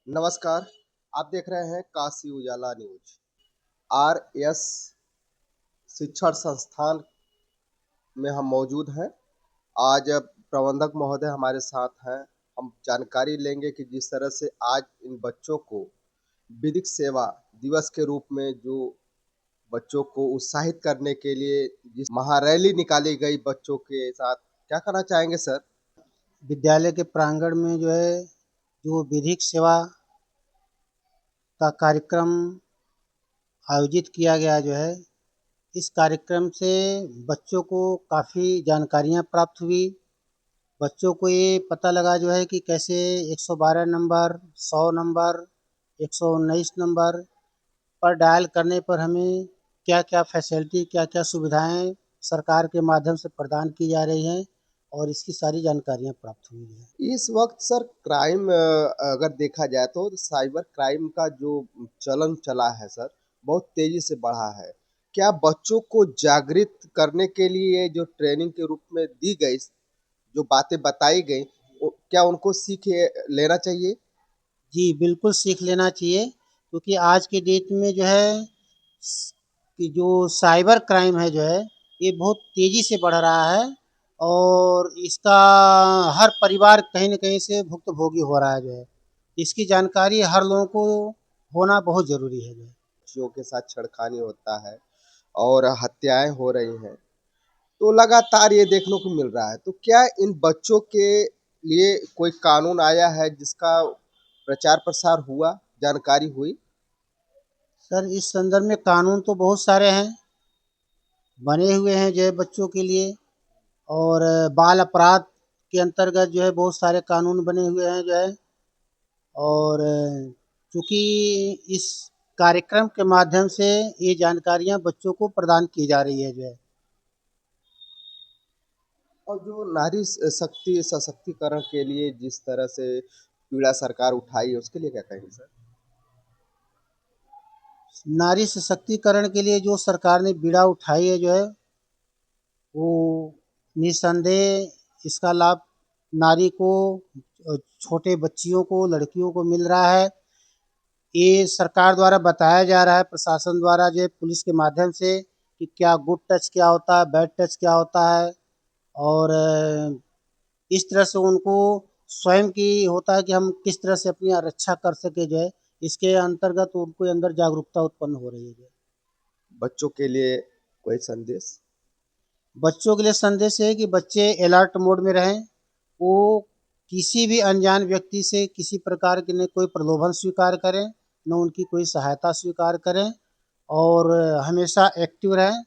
नमस्कार। आप देख रहे हैं काशी उजाला न्यूज। आरएस शिक्षण संस्थान में हम मौजूद हैं। आज प्रबंधक महोदय हमारे साथ हैं। हम जानकारी लेंगे कि जिस तरह से आज इन बच्चों को विधिक सेवा दिवस के रूप में जो बच्चों को उत्साहित करने के लिए जिस महारैली निकाली गई बच्चों के साथ, क्या कहना चाहेंगे सर? विद्यालय के प्रांगण में जो है जो विधिक सेवा का कार्यक्रम आयोजित किया गया जो है, इस कार्यक्रम से बच्चों को काफ़ी जानकारियाँ प्राप्त हुई। बच्चों को ये पता लगा जो है कि कैसे 112 नंबर, 100 नंबर, 119 नंबर पर डायल करने पर हमें क्या-क्या फैसिलिटी, क्या-क्या सुविधाएँ सरकार के माध्यम से प्रदान की जा रही हैं और इसकी सारी जानकारियाँ प्राप्त हुई हैं। इस वक्त सर क्राइम अगर देखा जाए तो साइबर क्राइम का जो चलन चला है सर, बहुत तेजी से बढ़ा है। क्या बच्चों को जागृत करने के लिए जो ट्रेनिंग के रूप में दी गई, जो बातें बताई गई, क्या उनको सीख लेना चाहिए? जी, बिल्कुल सीख लेना चाहिए क्योंकि आज के डेट में जो है कि जो साइबर क्राइम है जो है, ये बहुत तेज़ी से बढ़ रहा है और इसका हर परिवार कहीं न कहीं से भुक्तभोगी हो रहा है जो है। इसकी जानकारी हर लोगों को होना बहुत ज़रूरी है जो है। बच्चियों के साथ छेड़खानी होता है और हत्याएं हो रही हैं, तो लगातार ये देखने को मिल रहा है। तो क्या इन बच्चों के लिए कोई कानून आया है जिसका प्रचार प्रसार हुआ, जानकारी हुई? सर इस संदर्भ में कानून तो बहुत सारे हैं, बने हुए हैं जो है बच्चों के लिए और बाल अपराध के अंतर्गत जो है बहुत सारे कानून बने हुए हैं जो है और चूँकि इस कार्यक्रम के माध्यम से ये जानकारियाँ बच्चों को प्रदान की जा रही है जो है। और जो नारी शक्ति सशक्तिकरण के लिए जिस तरह से पीड़ा सरकार उठाई है, उसके लिए क्या कहेंगे सर? नारी सशक्तिकरण के लिए जो सरकार ने बीड़ा उठाई है जो है, वो निस्संदेह इसका लाभ नारी को छोटे बच्चियों को, लड़कियों को मिल रहा है। ये सरकार द्वारा बताया जा रहा है, प्रशासन द्वारा जो है पुलिस के माध्यम से कि क्या गुड टच क्या होता है, बैड टच क्या होता है और इस तरह से उनको स्वयं की होता है कि हम किस तरह से अपनी रक्षा कर सके जो है, इसके अंतर्गत उनको अंदर जागरूकता उत्पन्न हो रही है जो है। बच्चों के लिए कोई संदेश? बच्चों के लिए संदेश है कि बच्चे अलर्ट मोड में रहें, वो किसी भी अनजान व्यक्ति से किसी प्रकार की न कोई प्रलोभन स्वीकार करें, न उनकी कोई सहायता स्वीकार करें और हमेशा एक्टिव रहें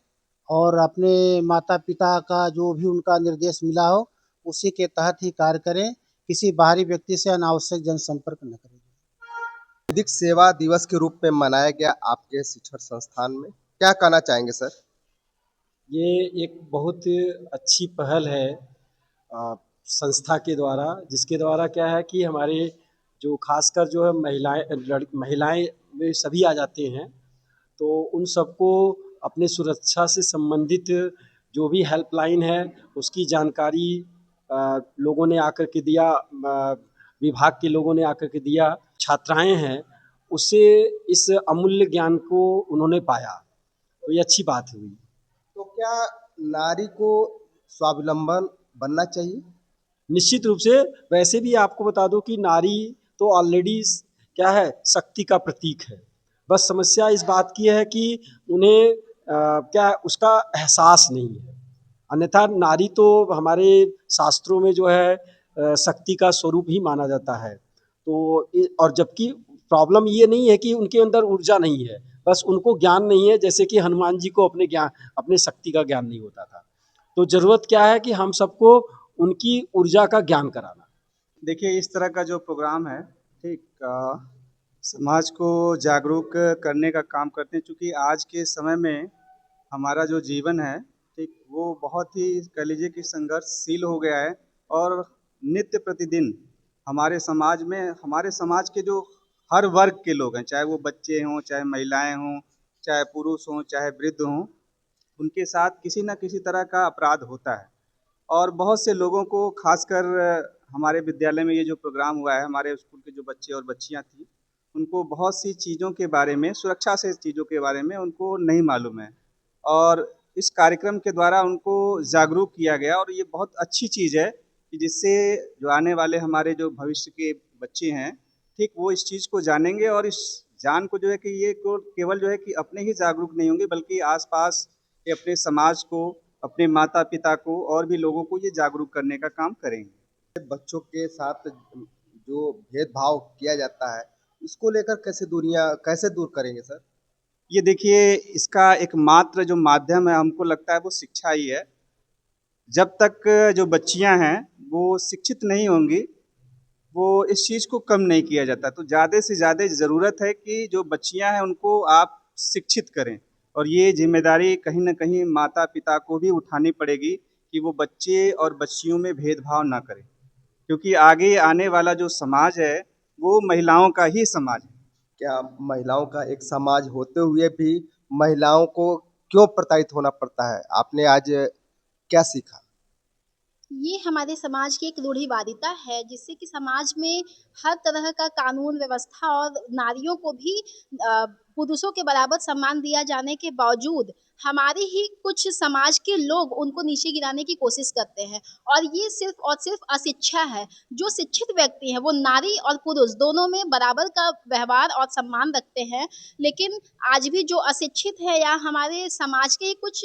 और अपने माता-पिता का जो भी उनका निर्देश मिला हो, उसी के तहत ही कार्य करें। किसी बाहरी व्यक्ति से अनावश्यक जनसंपर्क न करें। विधिक सेवा दिवस के रूप में मनाया गया आपके शिक्षण संस्थान में, क्या कहना चाहेंगे सर? ये एक बहुत अच्छी पहल है अ, संस्था के द्वारा, जिसके द्वारा क्या है कि हमारे जो खासकर जो है महिलाएं में सभी आ जाते हैं, तो उन सबको अपने सुरक्षा से संबंधित जो भी हेल्पलाइन है उसकी जानकारी लोगों ने आकर के दिया, विभाग के लोगों ने आकर के दिया। छात्राएं हैं, उससे इस अमूल्य ज्ञान को उन्होंने पाया, तो ये अच्छी बात हुई। तो क्या नारी को स्वावलंबन बनना चाहिए? निश्चित रूप से। वैसे भी आपको बता दूं कि नारी तो ऑलरेडी क्या है, शक्ति का प्रतीक है। बस समस्या इस बात की है कि उन्हें क्या उसका एहसास नहीं है। अन्यथा नारी तो हमारे शास्त्रों में जो है शक्ति का स्वरूप ही माना जाता है। तो और जबकि प्रॉब्लम ये नहीं है कि उनके अंदर ऊर्जा नहीं है, बस उनको ज्ञान नहीं है। जैसे कि हनुमान जी को अपने शक्ति का ज्ञान नहीं होता था। तो ज़रूरत क्या है कि हम सबको उनकी ऊर्जा का ज्ञान कराना। देखिए, इस तरह का जो प्रोग्राम है, ठीक समाज को जागरूक करने का काम करते हैं, चूँकि आज के समय में हमारा जो जीवन है, ठीक, वो बहुत ही कह लीजिए कि संघर्षशील हो गया है और नित्य प्रतिदिन हमारे समाज के जो हर वर्ग के लोग हैं, चाहे वो बच्चे हों, चाहे महिलाएँ हों, चाहे पुरुष हों, चाहे वृद्ध हों, उनके साथ किसी न किसी तरह का अपराध होता है। और बहुत से लोगों को खासकर हमारे विद्यालय में ये जो प्रोग्राम हुआ है, हमारे स्कूल के जो बच्चे और बच्चियाँ थीं, उनको बहुत सी चीज़ों के बारे में, सुरक्षा से चीज़ों के बारे में उनको नहीं मालूम है। और इस कार्यक्रम के द्वारा उनको जागरूक किया गया और ये बहुत अच्छी चीज़ है कि जिससे जो आने वाले हमारे जो भविष्य के बच्चे हैं, ठीक वो इस चीज़ को जानेंगे और इस जान को जो है कि ये को केवल जो है कि अपने ही जागरूक नहीं होंगे बल्कि आस-पास के अपने समाज को, अपने माता-पिता को और भी लोगों को ये जागरूक करने का काम करेंगे। बच्चों के साथ जो भेदभाव किया जाता है, इसको लेकर कैसे दूर करेंगे सर? ये देखिए इसका एकमात्र जो माध्यम है हमको लगता है वो शिक्षा ही है। जब तक जो बच्चियाँ हैं वो शिक्षित नहीं होंगी, वो इस चीज़ को कम नहीं किया जाता। तो ज़्यादा से ज़्यादा ज़रूरत है कि जो बच्चियाँ हैं उनको आप शिक्षित करें और ये ज़िम्मेदारी कहीं न कहीं माता-पिता को भी उठानी पड़ेगी कि वो बच्चे और बच्चियों में भेदभाव ना करें। क्योंकि आगे आने वाला जो समाज है, वो महिलाओं का ही समाज है। क्या महिलाओं का एक समाज होते हुए भी महिलाओं को क्यों प्रताड़ित होना पड़ता है? आपने आज क्या सीखा? ये हमारे समाज की एक रूढ़िवादिता है जिससे कि समाज में हर तरह का कानून व्यवस्था और नारियों को भी पुरुषों के बराबर सम्मान दिया जाने के बावजूद हमारे ही कुछ समाज के लोग उनको नीचे गिराने की कोशिश करते हैं और ये सिर्फ और सिर्फ अशिक्षा है। जो शिक्षित व्यक्ति हैं वो नारी और पुरुष दोनों में बराबर का व्यवहार और सम्मान रखते हैं, लेकिन आज भी जो अशिक्षित है या हमारे समाज के ही कुछ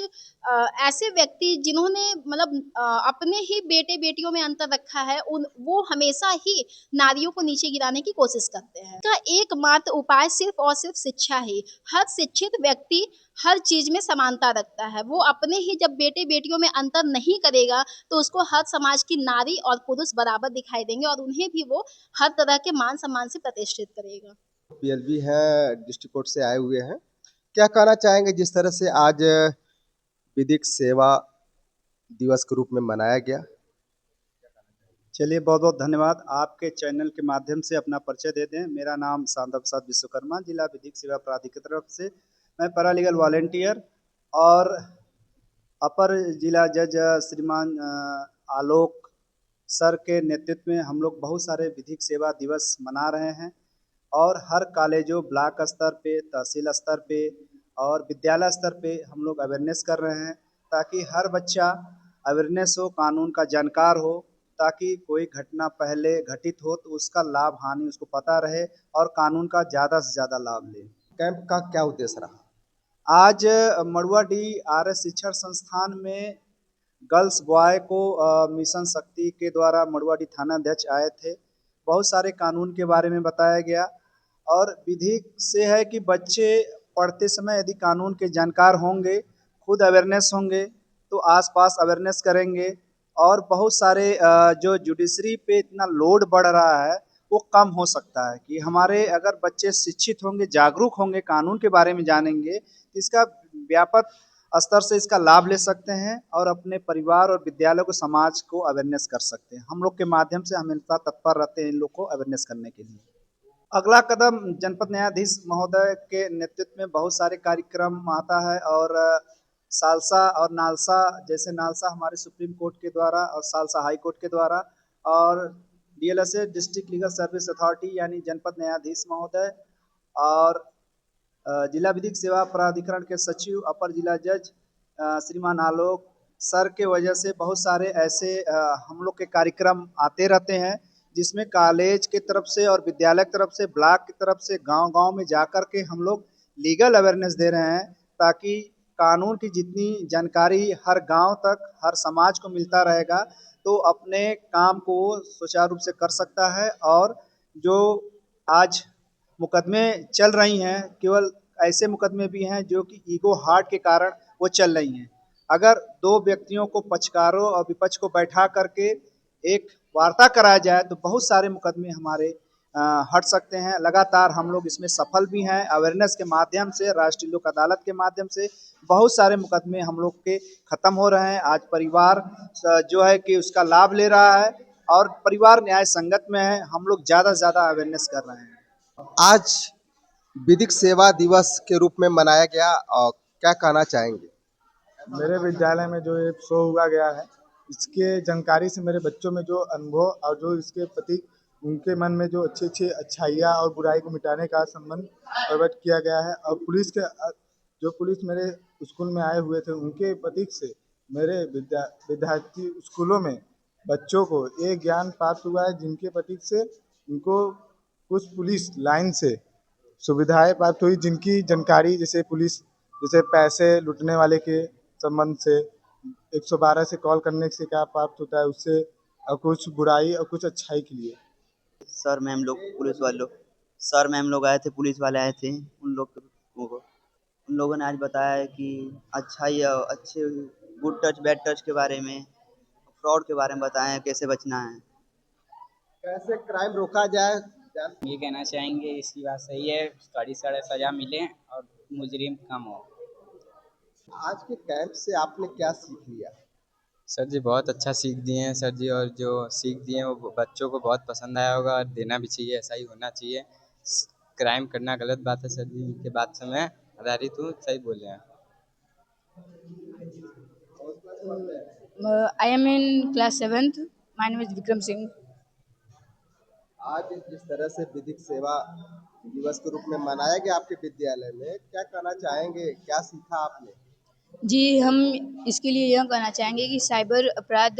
ऐसे व्यक्ति जिन्होंने मतलब अपने ही बेटे-बेटियों में अंतर रखा है, उन वो हमेशा ही नारियों को नीचे गिराने की कोशिश करते हैं। इसका एकमात्र उपाय सिर्फ़ और सिर्फ़ शिक्षा ही। हर शिक्षित व्यक्ति हर चीज़ में समानता रखता है। वो अपने ही जब बेटे-बेटियों में अंतर नहीं करेगा, तो उसको हर समाज की नारी और पुरुष बराबर दिखाई देंगे और उन्हें भी वो हर तरह के मान-सम्मान से प्रतिष्ठित करेगा। पीएलबी हैं, डिस्ट्रिक्ट कोर्ट से आए हुए हैं। क्या कहना चाहेंगे जिस तरह से आज विधिक सेवा दिवस के रूप में मनाया गया? चलिए बहुत-बहुत धन्यवाद। आपके चैनल के माध्यम से अपना परिचय दे दें। मेरा नाम शांता प्रसाद विश्वकर्मा, जिला विधिक सेवा प्राधिकरण की तरफ से मैं पैरालीगल वॉलंटियर और अपर जिला जज श्रीमान आलोक सर के नेतृत्व में हम लोग बहुत सारे विधिक सेवा दिवस मना रहे हैं और हर कॉलेजों, ब्लॉक स्तर पे, तहसील स्तर पे और विद्यालय स्तर पे हम लोग अवेयरनेस कर रहे हैं ताकि हर बच्चा अवेयरनेस हो, कानून का जानकार हो, ताकि कोई घटना पहले घटित हो तो उसका लाभ हानि उसको पता रहे और कानून का ज़्यादा से ज़्यादा लाभ ले। कैंप का क्या उद्देश्य रहा? आज मड़ुआडीह आर्य शिक्षण संस्थान में गर्ल्स बॉय को मिशन शक्ति के द्वारा मड़ुआडीह थाना अध्यक्ष आए थे। बहुत सारे कानून के बारे में बताया गया और विधि से है कि बच्चे पढ़ते समय यदि कानून के जानकार होंगे, खुद अवेयरनेस होंगे तो आसपास अवेयरनेस करेंगे और बहुत सारे जो जुडिशरी पे इतना लोड बढ़ रहा है वो कम हो सकता है कि हमारे अगर बच्चे शिक्षित होंगे, जागरूक होंगे, कानून के बारे में जानेंगे, तो इसका व्यापक स्तर से इसका लाभ ले सकते हैं और अपने परिवार और विद्यालय को, समाज को अवेयरनेस कर सकते हैं। हम लोग के माध्यम से हमेशा तत्पर रहते हैं इन लोग को अवेयरनेस करने के लिए। अगला कदम जनपद न्यायाधीश महोदय के नेतृत्व में बहुत सारे कार्यक्रम आता है और सालसा और नालसा, जैसे नालसा हमारे सुप्रीम कोर्ट के द्वारा और सालसा हाई कोर्ट के द्वारा और DLSA district legal service authority यानी जनपद न्यायाधीश महोदय और जिला विधिक सेवा प्राधिकरण के सचिव अपर जिला जज श्रीमान आलोक सर के वजह से बहुत सारे ऐसे हम लोग के कार्यक्रम आते रहते हैं जिसमें कॉलेज की तरफ से और विद्यालय की तरफ से, ब्लॉक की तरफ से गांव-गांव में जाकर के हम लोग लीगल अवेयरनेस दे रहे हैं ताकि कानून की जितनी जानकारी हर गांव तक, हर समाज को मिलता रहेगा तो अपने काम को सुचारू रूप से कर सकता है। और जो आज मुकदमे चल रही हैं, केवल ऐसे मुकदमे भी हैं जो कि ईगो हार्ट के कारण वो चल रही हैं। अगर दो व्यक्तियों को, पक्षकारों और विपक्ष को बैठा करके एक वार्ता कराया जाए तो बहुत सारे मुकदमे हमारे हट सकते हैं। लगातार हम लोग इसमें सफल भी हैं। अवेयरनेस के माध्यम से, राष्ट्रीय लोक अदालत के माध्यम से बहुत सारे मुकदमे हम लोग के ख़त्म हो रहे हैं। आज परिवार जो है कि उसका लाभ ले रहा है और परिवार न्याय संगत में है। हम लोग ज़्यादा से ज़्यादा अवेयरनेस कर रहे हैं। आज विधिक सेवा दिवस के रूप में मनाया गया और क्या कहना चाहेंगे? मेरे विद्यालय में जो एक शो हुआ गया है, इसके जानकारी से मेरे बच्चों में जो अनुभव और जो इसके प्रति उनके मन में जो अच्छी अच्छी अच्छाइयाँ और बुराई को मिटाने का संबंध प्रकट किया गया है। और जो पुलिस मेरे स्कूल में आए हुए थे, उनके प्रतीक से मेरे विद्यार्थी स्कूलों में बच्चों को ये ज्ञान प्राप्त हुआ है, जिनके प्रतीक से उनको कुछ पुलिस लाइन से सुविधाएं प्राप्त हुई, जिनकी जानकारी जैसे पैसे लूटने वाले के संबंध से 112 से कॉल करने से क्या प्राप्त होता है उससे, और कुछ बुराई और कुछ अच्छाई के लिए। सर मैम लोग पुलिस वाले लोग सर मैम लोग आए थे, पुलिस वाले आए थे, उन लोगों ने आज बताया है कि अच्छाई और अच्छे गुड टच बैड टच के बारे में, फ्रॉड के बारे में बताए हैं, कैसे बचना है। कैसे क्राइम रोका जाए? ये कहना चाहेंगे इसकी बात सही है, कड़ी से कड़ी सज़ा मिले और मुजरिम कम हो। आज के कैंप से आपने क्या सीख लिया? सर जी बहुत अच्छा सीख दिए हैं सर जी, और जो सीख दिए हैं वो बच्चों को बहुत पसंद आया होगा और देना भी चाहिए, ऐसा ही होना चाहिए। क्राइम करना गलत बात है सर जी, इनके बात से मैं आधारित हूँ, सही बोले हैं। I am in class 7th. My name is Vikram Singh. आज जिस तरह से विधिक सेवा दिवस के रूप में मनाया गया आपके विद्यालय में, क्या कहना चाहेंगे? क्या सीखा आपने? जी, हम इसके लिए यह कहना चाहेंगे कि साइबर अपराध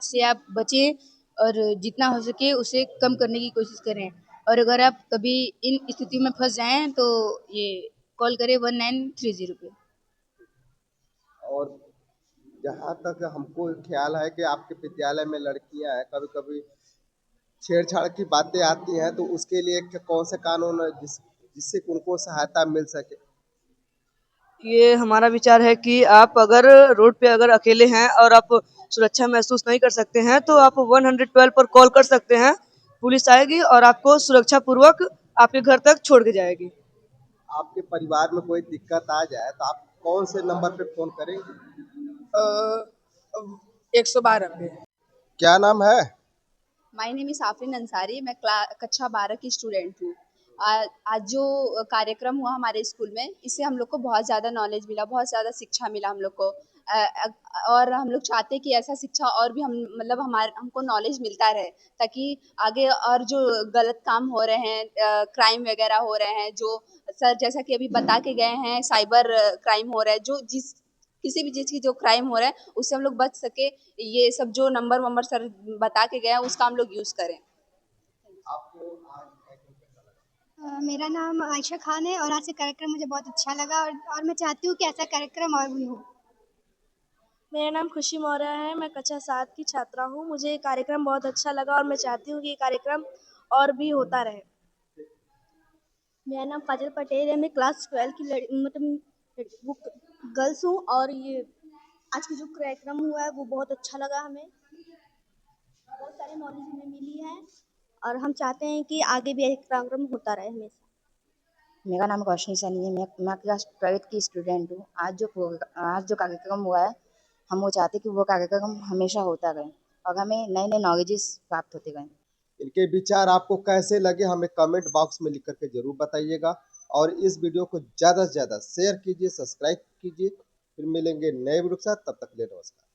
से आप बचें और जितना हो सके उसे कम करने की कोशिश करें। और अगर आप कभी इन स्थिति में फंस जाएं तो ये कॉल करें 1930 पे। और जहाँ तक हमको ख्याल है कि आपके विद्यालय में लड़कियां हैं, कभी-कभी छेड़छाड़ की बातें आती हैं, तो उसके लिए कौन सा कानून है जिससे उनको सहायता मिल सके? ये हमारा विचार है कि आप अगर रोड पे अगर अकेले हैं और आप सुरक्षा महसूस नहीं कर सकते हैं तो आप 112 पर कॉल कर सकते हैं। पुलिस आएगी और आपको सुरक्षा पूर्वक आपके घर तक छोड़ के जाएगी। आपके परिवार में कोई दिक्कत आ जाए तो आप कौन से नंबर पे फ़ोन करेंगे? 112 पे। क्या नाम है? My name is Afreen Ansari. मैं कक्षा 12 की स्टूडेंट हूँ। आज जो कार्यक्रम हुआ हमारे स्कूल में, इससे हम लोग को बहुत ज़्यादा नॉलेज मिला, बहुत ज़्यादा शिक्षा मिला हम लोग को। और हम लोग चाहते हैं कि ऐसा शिक्षा और भी हमको नॉलेज मिलता रहे, ताकि आगे और जो गलत काम हो रहे हैं, क्राइम वगैरह हो रहे हैं, जो सर जैसा कि अभी बता के गए हैं, साइबर क्राइम हो रहा है, जो किसी भी चीज़ की जो क्राइम हो रहा है उससे हम लोग बच सके। ये सब जो नंबर सर बता के गए हैं उसका हम लोग यूज़ करें। मेरा नाम आयशा खान है और आज का कार्यक्रम मुझे बहुत अच्छा लगा और मैं चाहती हूँ कि ऐसा कार्यक्रम और भी हो। मेरा नाम खुशी मौर्य है। मैं कक्षा 7 की छात्रा हूँ। मुझे ये कार्यक्रम बहुत अच्छा लगा और मैं चाहती हूँ कि ये कार्यक्रम और भी होता रहे। मेरा नाम काजल पटेल है। मैं क्लास 12 की गर्ल्स हूँ और ये आज का जो कार्यक्रम हुआ है वो बहुत अच्छा लगा हमें। बहुत सारी नॉलेज हमें मिली है और हम चाहते हैं कि आगे भी एक कार्यक्रम होता रहे हमेशा। मेरा नाम रोशनी सनी है। मैं क्लास 12 की स्टूडेंट हूँ। आज जो कार्यक्रम हुआ है, हम वो चाहते हैं कि वो कार्यक्रम हमेशा होता रहे और हमें नए नए नॉलेजेस प्राप्त होते रहें। इनके विचार आपको कैसे लगे हमें कमेंट बॉक्स में लिख करके जरूर बताइएगा और इस वीडियो को ज़्यादा से ज़्यादा शेयर कीजिए, सब्सक्राइब कीजिए। फिर मिलेंगे नए वीडियो के साथ, तब तक के लिए नमस्कार।